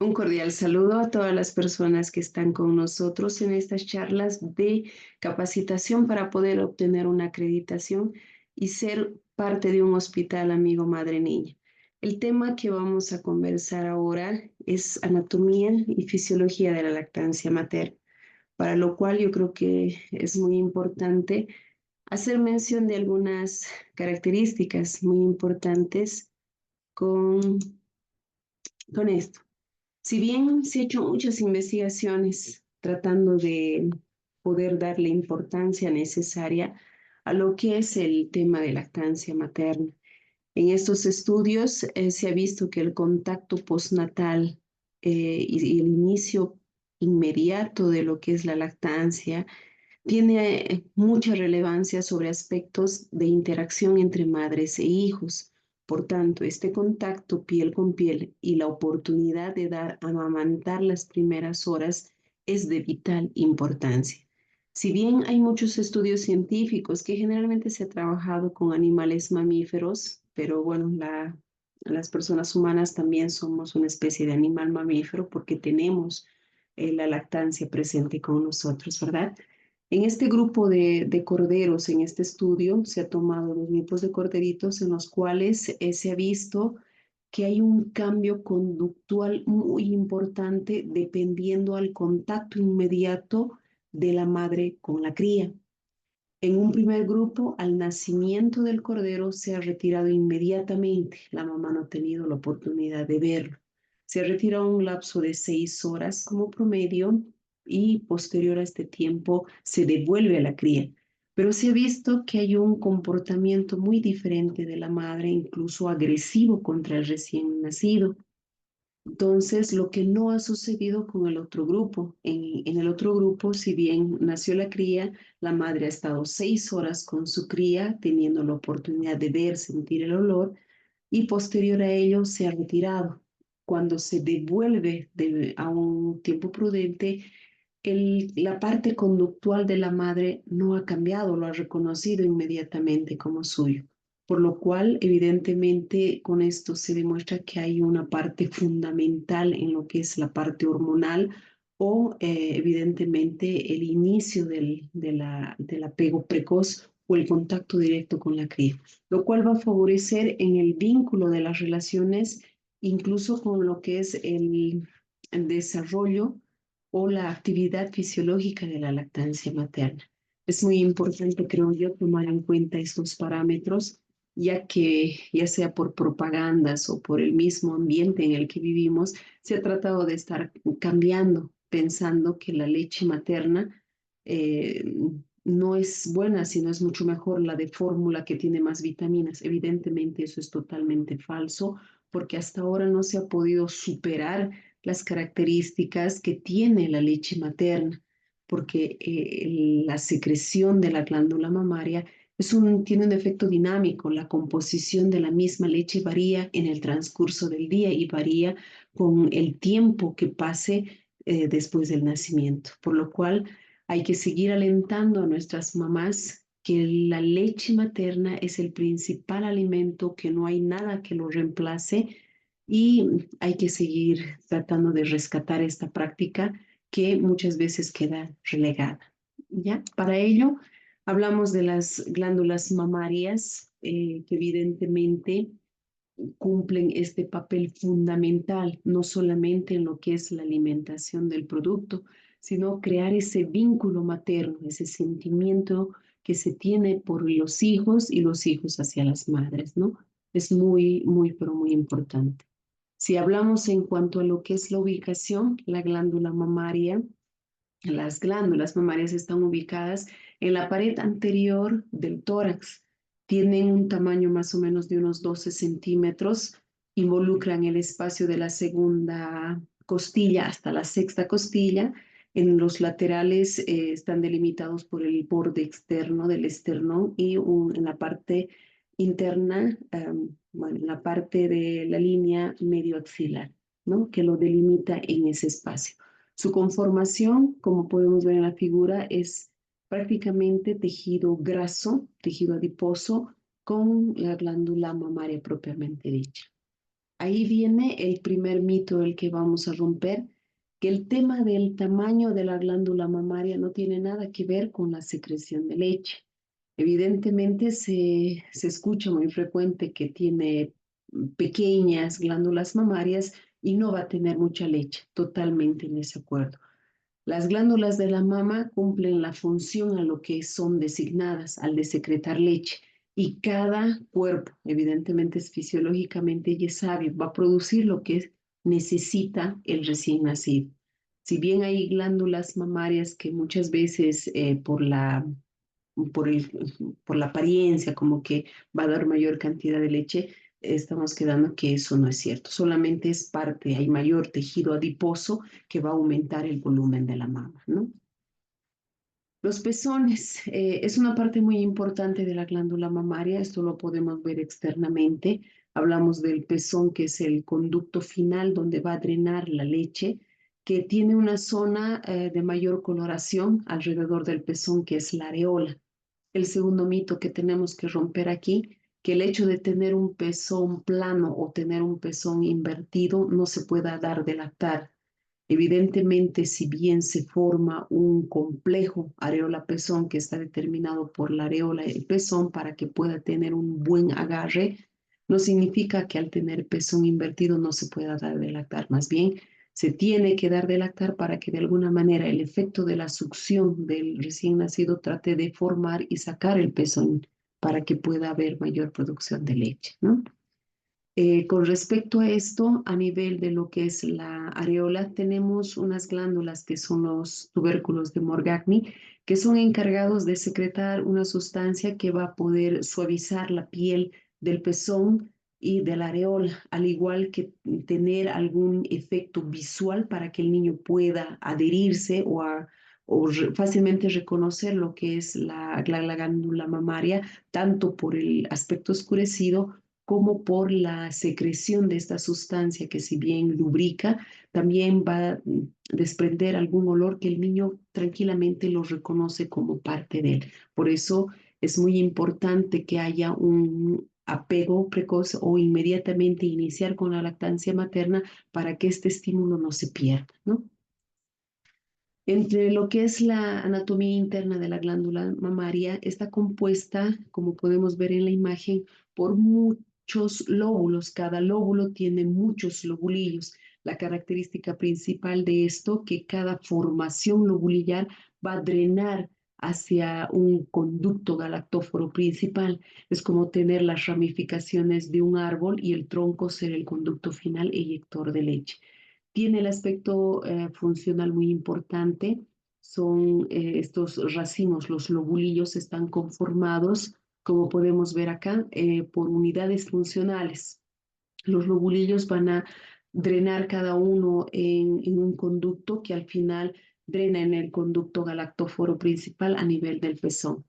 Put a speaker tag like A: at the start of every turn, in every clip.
A: Un cordial saludo a todas las personas que están con nosotros en estas charlas de capacitación para poder obtener una acreditación y ser parte de un hospital amigo madre-niña. El tema que vamos a conversar ahora es anatomía y fisiología de la lactancia materna, para lo cual yo creo que es muy importante hacer mención de algunas características muy importantes con, con esto. Si bien se han hecho muchas investigaciones tratando de poder darle importancia necesaria a lo que es el tema de lactancia materna, en estos estudios se ha visto que el contacto postnatal y el inicio inmediato de lo que es la lactancia tiene mucha relevancia sobre aspectos de interacción entre madres e hijos. Por tanto, este contacto piel con piel y la oportunidad de dar a amamantar las primeras horas es de vital importancia. Si bien hay muchos estudios científicos que generalmente se ha trabajado con animales mamíferos, pero bueno, las personas humanas también somos una especie de animal mamífero porque tenemos la lactancia presente con nosotros, ¿verdad? En este grupo de corderos, en este estudio, se ha tomado los grupos de corderitos en los cuales se ha visto que hay un cambio conductual muy importante dependiendo al contacto inmediato de la madre con la cría. En un primer grupo, al nacimiento del cordero se ha retirado inmediatamente. La mamá no ha tenido la oportunidad de verlo. Se ha retirado un lapso de 6 horas como promedio y posterior a este tiempo se devuelve a la cría. Pero se ha visto que hay un comportamiento muy diferente de la madre, incluso agresivo contra el recién nacido. Entonces, lo que no ha sucedido con el otro grupo. En el otro grupo, si bien nació la cría, la madre ha estado 6 horas con su cría, teniendo la oportunidad de ver, sentir el olor, y posterior a ello se ha retirado. Cuando se devuelve a un tiempo prudente, la parte conductual de la madre no ha cambiado, lo ha reconocido inmediatamente como suyo. Por lo cual, evidentemente, con esto se demuestra que hay una parte fundamental en lo que es la parte hormonal o, evidentemente, el inicio del apego precoz o el contacto directo con la cría, lo cual va a favorecer en el vínculo de las relaciones, incluso con lo que es el desarrollo o la actividad fisiológica de la lactancia materna. Es muy importante, creo yo, tomar en cuenta estos parámetros, ya que ya sea por propagandas o por el mismo ambiente en el que vivimos, se ha tratado de estar cambiando, pensando que la leche materna eh, no es buena, sino es mucho mejor la de fórmula que tiene más vitaminas. Evidentemente eso es totalmente falso, porque hasta ahora no se ha podido superar las características que tiene la leche materna, porque la secreción de la glándula mamaria tiene un efecto dinámico. La composición de la misma leche varía en el transcurso del día y varía con el tiempo que pase después del nacimiento, por lo cual hay que seguir alentando a nuestras mamás que la leche materna es el principal alimento, que no hay nada que lo reemplace y hay que seguir tratando de rescatar esta práctica que muchas veces queda relegada. ¿Ya? Para ello, hablamos de las glándulas mamarias que evidentemente cumplen este papel fundamental, no solamente en lo que es la alimentación del producto, sino crear ese vínculo materno, ese sentimiento que se tiene por los hijos y los hijos hacia las madres, ¿no? Es muy, muy, pero muy importante. Si hablamos en cuanto a lo que es la ubicación, la glándula mamaria, las glándulas mamarias están ubicadas en la pared anterior del tórax. Tienen un tamaño más o menos de unos 12 centímetros. Involucran el espacio de la segunda costilla hasta la sexta costilla. En los laterales están delimitados por el borde externo del esternón y en la parte interna, bueno, en la parte de la línea medio axilar, ¿no? Que lo delimita en ese espacio. Su conformación, como podemos ver en la figura, es prácticamente tejido graso, tejido adiposo, con la glándula mamaria propiamente dicha. Ahí viene el primer mito el que vamos a romper, que el tema del tamaño de la glándula mamaria no tiene nada que ver con la secreción de leche. Evidentemente se escucha muy frecuente que tiene pequeñas glándulas mamarias y no va a tener mucha leche. Totalmente en ese acuerdo. Las glándulas de la mama cumplen la función a lo que son designadas, al de secretar leche. Y cada cuerpo, evidentemente es fisiológicamente y es sabio, va a producir lo que necesita el recién nacido. Si bien hay glándulas mamarias que muchas veces por el, por la apariencia, como que va a dar mayor cantidad de leche, estamos quedando que eso no es cierto. Solamente es parte, hay mayor tejido adiposo que va a aumentar el volumen de la mama, ¿no? Los pezones es una parte muy importante de la glándula mamaria, esto lo podemos ver externamente. Hablamos del pezón, que es el conducto final donde va a drenar la leche, que tiene una zona de mayor coloración alrededor del pezón, que es la areola. El segundo mito que tenemos que romper aquí, que el hecho de tener un pezón plano o tener un pezón invertido no se pueda dar de lactar. Evidentemente, si bien se forma un complejo areola-pezón que está determinado por la areola y el pezón para que pueda tener un buen agarre, no significa que al tener pezón invertido no se pueda dar de lactar. Más bien, se tiene que dar de lactar para que de alguna manera el efecto de la succión del recién nacido trate de formar y sacar el pezón para que pueda haber mayor producción de leche, ¿no? Con respecto a esto, a nivel de lo que es la areola, tenemos unas glándulas que son los tubérculos de Morgagni, que son encargados de secretar una sustancia que va a poder suavizar la piel del pezón y de la areola, al igual que tener algún efecto visual para que el niño pueda adherirse fácilmente reconocer lo que es la glándula mamaria, tanto por el aspecto oscurecido como por la secreción de esta sustancia que si bien lubrica, también va a desprender algún olor que el niño tranquilamente lo reconoce como parte de él. Por eso es muy importante que haya un apego precoz o inmediatamente iniciar con la lactancia materna para que este estímulo no se pierda, ¿no? Entre lo que es la anatomía interna de la glándula mamaria, está compuesta, como podemos ver en la imagen, por muchos lóbulos. Cada lóbulo tiene muchos lobulillos. La característica principal de esto, que cada formación lobulillar va a drenar hacia un conducto galactóforo principal. Es como tener las ramificaciones de un árbol y el tronco ser el conducto final eyector de leche. Tiene el aspecto funcional muy importante. Son estos racimos, los lobulillos están conformados, como podemos ver acá, por unidades funcionales. Los lobulillos van a drenar cada uno en un conducto que al final drena en el conducto galactóforo principal a nivel del pezón.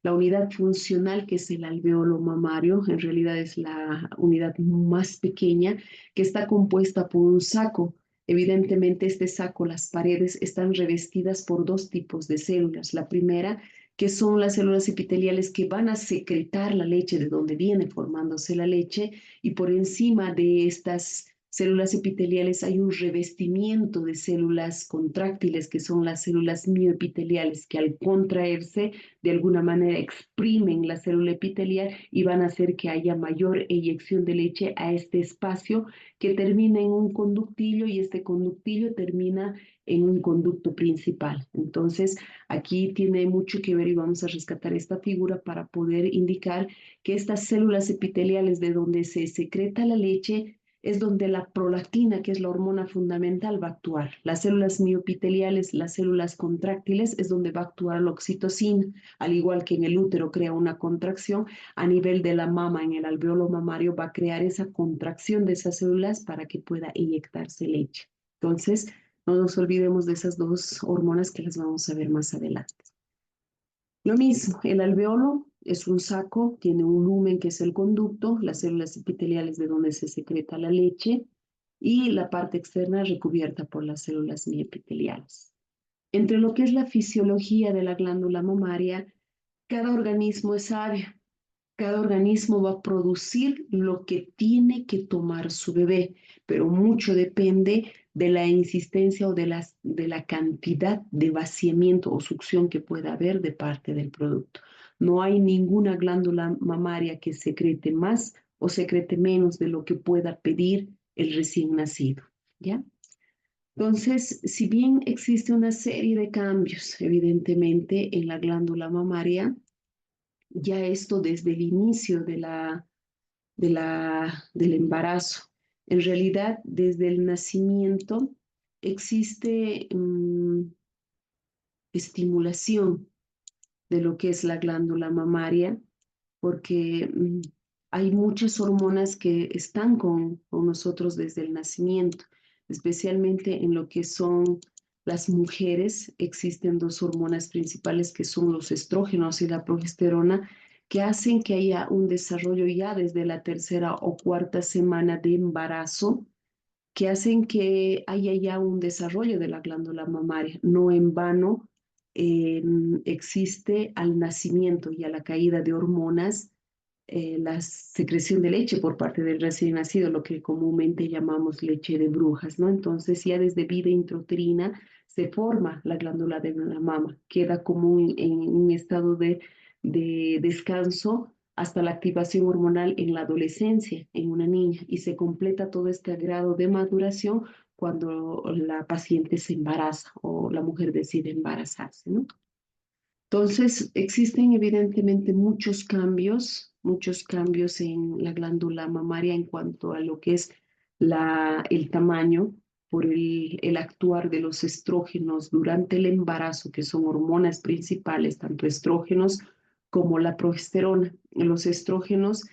A: La unidad funcional, que es el alveolo mamario, en realidad es la unidad más pequeña, que está compuesta por un saco. Evidentemente, este saco, las paredes están revestidas por dos tipos de células. La primera, que son las células epiteliales que van a secretar la leche de donde viene formándose la leche, y por encima de estas células epiteliales hay un revestimiento de células contráctiles, que son las células mioepiteliales, que al contraerse de alguna manera exprimen la célula epitelial y van a hacer que haya mayor eyección de leche a este espacio que termina en un conductillo, y este conductillo termina en un conducto principal. Entonces, aquí tiene mucho que ver y vamos a rescatar esta figura para poder indicar que estas células epiteliales de donde se secreta la leche es donde la prolactina, que es la hormona fundamental, va a actuar. Las células miopiteliales, las células contráctiles, es donde va a actuar la oxitocina. Al igual que en el útero crea una contracción, a nivel de la mama, en el alveolo mamario, va a crear esa contracción de esas células para que pueda inyectarse leche. Entonces, no nos olvidemos de esas dos hormonas que las vamos a ver más adelante. Lo mismo, el alveolo es un saco, tiene un lumen que es el conducto, las células epiteliales de donde se secreta la leche y la parte externa recubierta por las células miepiteliales. Entre lo que es la fisiología de la glándula mamaria, cada organismo es sabio. Cada organismo va a producir lo que tiene que tomar su bebé, pero mucho depende de la insistencia o de la cantidad de vaciamiento o succión que pueda haber de parte del producto. No hay ninguna glándula mamaria que secrete más o secrete menos de lo que pueda pedir el recién nacido, ¿ya? Entonces, si bien existe una serie de cambios, evidentemente, en la glándula mamaria, ya esto desde el inicio del embarazo. En realidad, desde el nacimiento existe estimulación de lo que es la glándula mamaria, porque hay muchas hormonas que están con nosotros desde el nacimiento, especialmente en lo que son las mujeres. Existen dos hormonas principales que son los estrógenos y la progesterona, que hacen que haya un desarrollo ya desde la tercera o cuarta semana de embarazo, que hacen que haya ya un desarrollo de la glándula mamaria. No en vano existe al nacimiento y a la caída de hormonas la secreción de leche por parte del recién nacido, lo que comúnmente llamamos leche de brujas, ¿no? Entonces ya desde vida intrauterina se forma la glándula de la mama, queda como en un estado de descanso hasta la activación hormonal en la adolescencia, en una niña, y se completa todo este grado de maduración cuando la paciente se embaraza o la mujer decide embarazarse, ¿no? Entonces, existen evidentemente muchos cambios en la glándula mamaria en cuanto a lo que es el tamaño por el actuar de los estrógenos durante el embarazo, que son hormonas principales, tanto estrógenos como la progesterona. Los estrógenos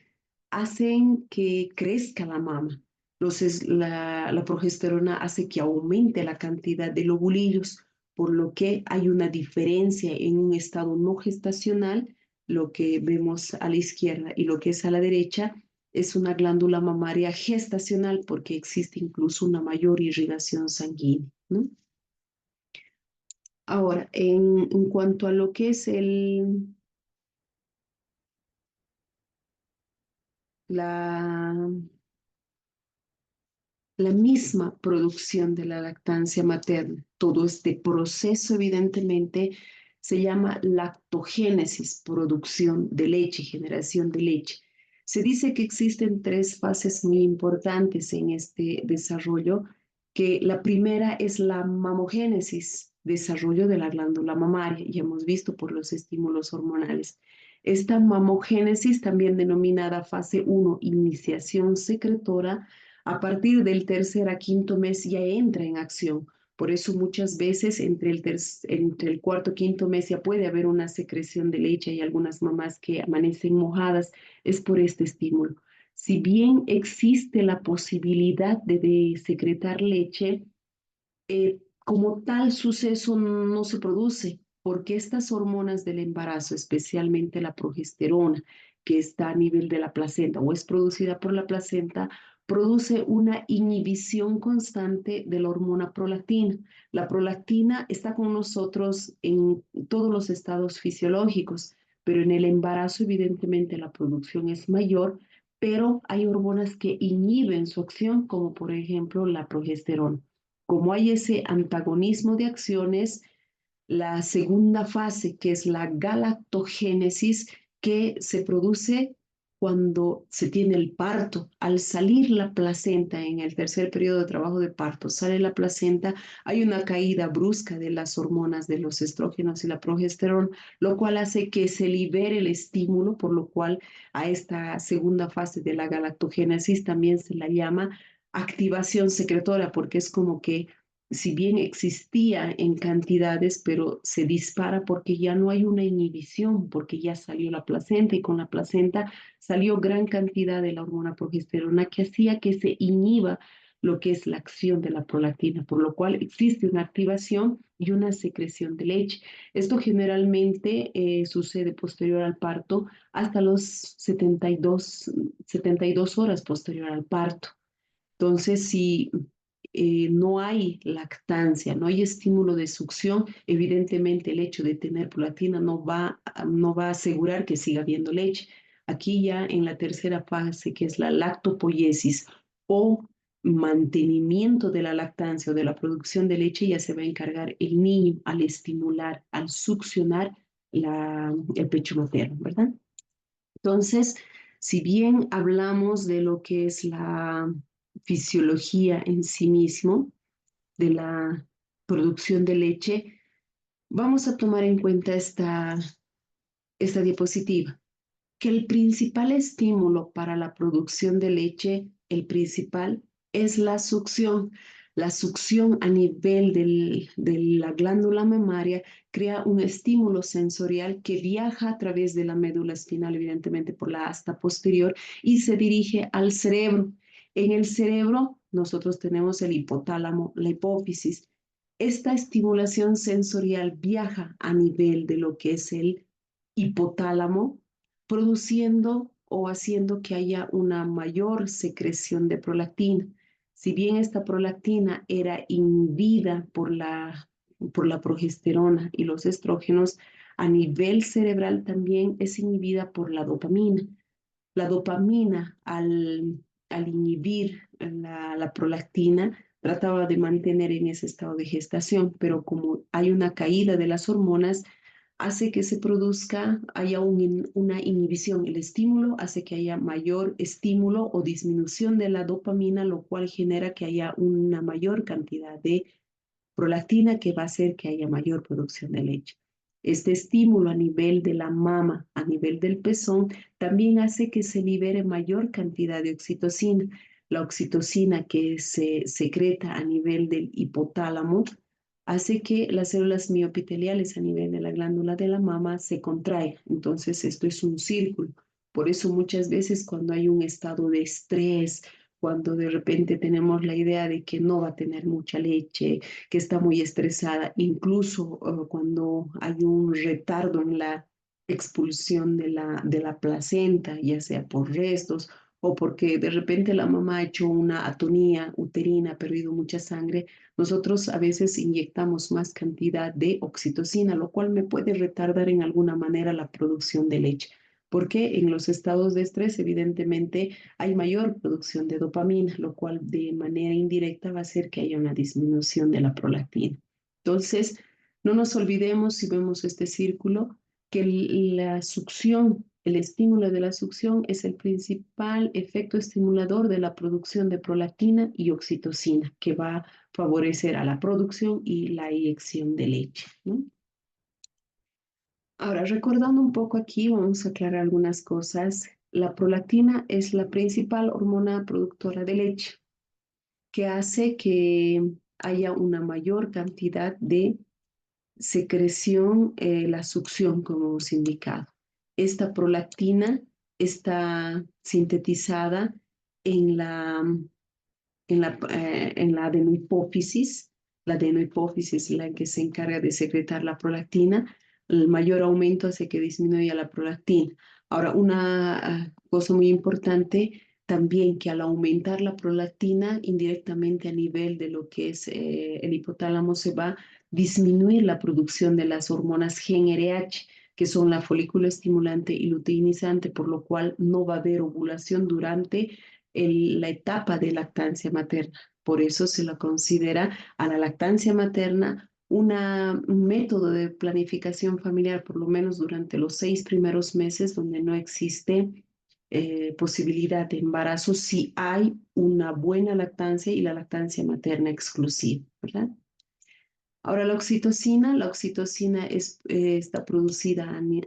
A: hacen que crezca la mama. La progesterona hace que aumente la cantidad de lobulillos, por lo que hay una diferencia en un estado no gestacional. Lo que vemos a la izquierda y lo que es a la derecha es una glándula mamaria gestacional, porque existe incluso una mayor irrigación sanguínea, ¿no? Ahora, en cuanto a lo que es la, la misma producción de la lactancia materna. Todo este proceso, evidentemente, se llama lactogénesis, producción de leche, generación de leche. Se dice que existen tres fases muy importantes en este desarrollo, que la primera es la mamogénesis, desarrollo de la glándula mamaria, y hemos visto por los estímulos hormonales. Esta mamogénesis, también denominada fase 1, iniciación secretora, a partir del tercer a quinto mes ya entra en acción. Por eso muchas veces entre el cuarto y quinto mes ya puede haber una secreción de leche y algunas mamás que amanecen mojadas, es por este estímulo. Si bien existe la posibilidad de secretar leche, como tal suceso no se produce, porque estas hormonas del embarazo, especialmente la progesterona, que está a nivel de la placenta o es producida por la placenta, produce una inhibición constante de la hormona prolactina. La prolactina está con nosotros en todos los estados fisiológicos, pero en el embarazo evidentemente la producción es mayor, pero hay hormonas que inhiben su acción, como por ejemplo la progesterona. Como hay ese antagonismo de acciones, la segunda fase, que es la galactogénesis, que se produce cuando se tiene el parto. Al salir la placenta en el tercer periodo de trabajo de parto, sale la placenta, hay una caída brusca de las hormonas de los estrógenos y la progesterona, lo cual hace que se libere el estímulo, por lo cual a esta segunda fase de la galactogénesis también se la llama activación secretora, porque es como que si bien existía en cantidades, pero se dispara porque ya no hay una inhibición, porque ya salió la placenta y con la placenta salió gran cantidad de la hormona progesterona que hacía que se inhiba lo que es la acción de la prolactina, por lo cual existe una activación y una secreción de leche. Esto generalmente sucede posterior al parto hasta los 72 horas posterior al parto. Entonces, si no hay lactancia, no hay estímulo de succión, evidentemente el hecho de tener prolactina no va a asegurar que siga habiendo leche. Aquí ya en la tercera fase, que es la lactopoiesis o mantenimiento de la lactancia o de la producción de leche, ya se va a encargar el niño al estimular, al succionar el pecho materno, ¿verdad? Entonces, si bien hablamos de lo que es la fisiología en sí mismo, de la producción de leche, vamos a tomar en cuenta esta diapositiva, que el principal estímulo para la producción de leche, el principal, es la succión. La succión a nivel de la glándula mamaria crea un estímulo sensorial que viaja a través de la médula espinal, evidentemente por la asta posterior, y se dirige al cerebro. En el cerebro nosotros tenemos el hipotálamo, la hipófisis. Esta estimulación sensorial viaja a nivel de lo que es el hipotálamo, produciendo o haciendo que haya una mayor secreción de prolactina. Si bien esta prolactina era inhibida por la progesterona y los estrógenos, a nivel cerebral también es inhibida por la dopamina. La dopamina, al inhibir la prolactina, trataba de mantener en ese estado de gestación, pero como hay una caída de las hormonas, hace que se produzca, haya una inhibición. El estímulo hace que haya mayor estímulo o disminución de la dopamina, lo cual genera que haya una mayor cantidad de prolactina que va a hacer que haya mayor producción de leche. Este estímulo a nivel de la mama, a nivel del pezón, también hace que se libere mayor cantidad de oxitocina. La oxitocina que se secreta a nivel del hipotálamo hace que las células miopiteliales a nivel de la glándula de la mama se contraigan. Entonces, esto es un círculo. Por eso muchas veces cuando hay un estado de estrés, cuando de repente tenemos la idea de que no va a tener mucha leche, que está muy estresada, incluso cuando hay un retardo en la expulsión de la placenta, ya sea por restos o porque de repente la mamá ha hecho una atonía uterina, ha perdido mucha sangre, nosotros a veces inyectamos más cantidad de oxitocina, lo cual me puede retardar en alguna manera la producción de leche. Porque en los estados de estrés, evidentemente, hay mayor producción de dopamina, lo cual de manera indirecta va a hacer que haya una disminución de la prolactina. Entonces, no nos olvidemos, si vemos este círculo, que la succión, el estímulo de la succión es el principal efecto estimulador de la producción de prolactina y oxitocina, que va a favorecer a la producción y la eyección de leche, ¿no? Ahora, recordando un poco aquí, vamos a aclarar algunas cosas. La prolactina es la principal hormona productora de leche, que hace que haya una mayor cantidad de secreción, la succión, como hemos indicado. Esta prolactina está sintetizada en en la adenohipófisis. La adenohipófisis es la que se encarga de secretar la prolactina. El mayor aumento hace que disminuya la prolactina. Ahora, una cosa muy importante también que al aumentar la prolactina indirectamente a nivel de lo que es el hipotálamo se va a disminuir la producción de las hormonas GnRH, que son la folículo estimulante y luteinizante, por lo cual no va a haber ovulación durante la etapa de lactancia materna. Por eso se la considera a la lactancia materna un método de planificación familiar, por lo menos durante los 6 primeros meses, donde no existe posibilidad de embarazo si hay una buena lactancia y la lactancia materna exclusiva, ¿verdad? Ahora, la oxitocina está producida en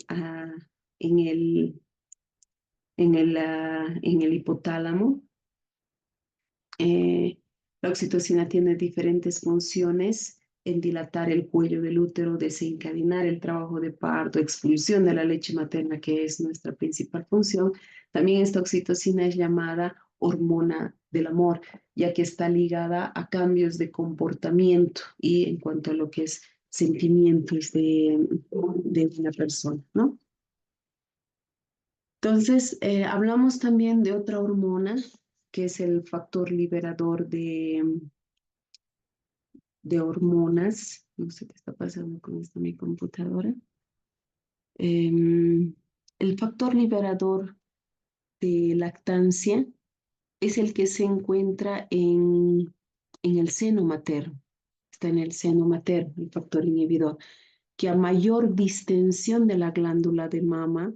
A: en el hipotálamo. Eh, la oxitocina tiene diferentes funciones en dilatar el cuello del útero, desencadenar el trabajo de parto, expulsión de la leche materna, que es nuestra principal función. También esta oxitocina es llamada hormona del amor, ya que está ligada a cambios de comportamiento y en cuanto a lo que es sentimientos de una persona, ¿no? Entonces, hablamos también de otra hormona, que es el factor liberador de hormonas. No sé qué está pasando con mi computadora. El factor liberador de lactancia es el que se encuentra en el seno materno. Está en el seno materno, el factor inhibidor, que a mayor distensión de la glándula de mama,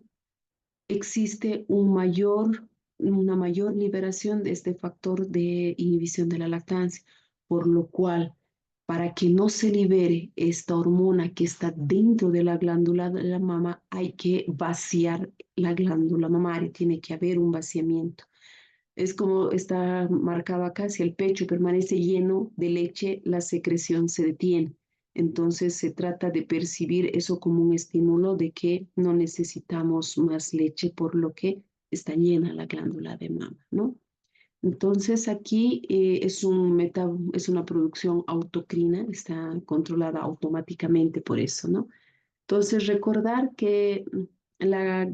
A: existe una mayor liberación de este factor de inhibición de la lactancia, por lo cual, para que no se libere esta hormona que está dentro de la glándula de la mama, hay que vaciar la glándula mamaria, tiene que haber un vaciamiento. Es como está marcado acá, si el pecho permanece lleno de leche, la secreción se detiene. Entonces se trata de percibir eso como un estímulo de que no necesitamos más leche, por lo que está llena la glándula de mama, ¿no? Entonces aquí es una producción autocrina, está controlada automáticamente por eso, ¿no? Entonces recordar que la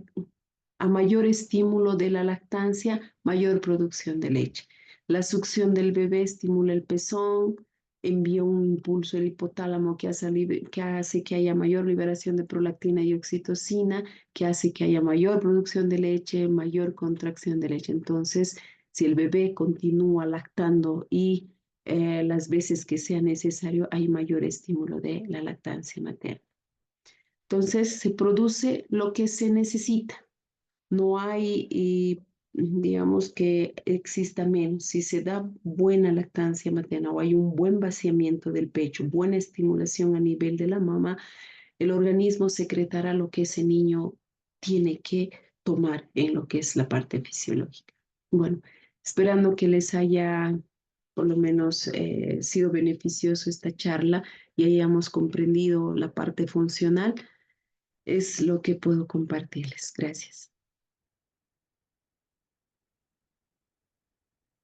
A: a mayor estímulo de la lactancia, mayor producción de leche. La succión del bebé estimula el pezón, envía un impulso al hipotálamo que hace que haya mayor liberación de prolactina y oxitocina, que hace que haya mayor producción de leche, mayor contracción de leche. Entonces, si el bebé continúa lactando y las veces que sea necesario, hay mayor estímulo de la lactancia materna. Entonces, se produce lo que se necesita. No hay, digamos, que exista menos. Si se da buena lactancia materna o hay un buen vaciamiento del pecho, buena estimulación a nivel de la mama, el organismo secretará lo que ese niño tiene que tomar en lo que es la parte fisiológica. Bueno, esperando que les haya por lo menos sido beneficioso esta charla y hayamos comprendido la parte funcional, es lo que puedo compartirles. Gracias.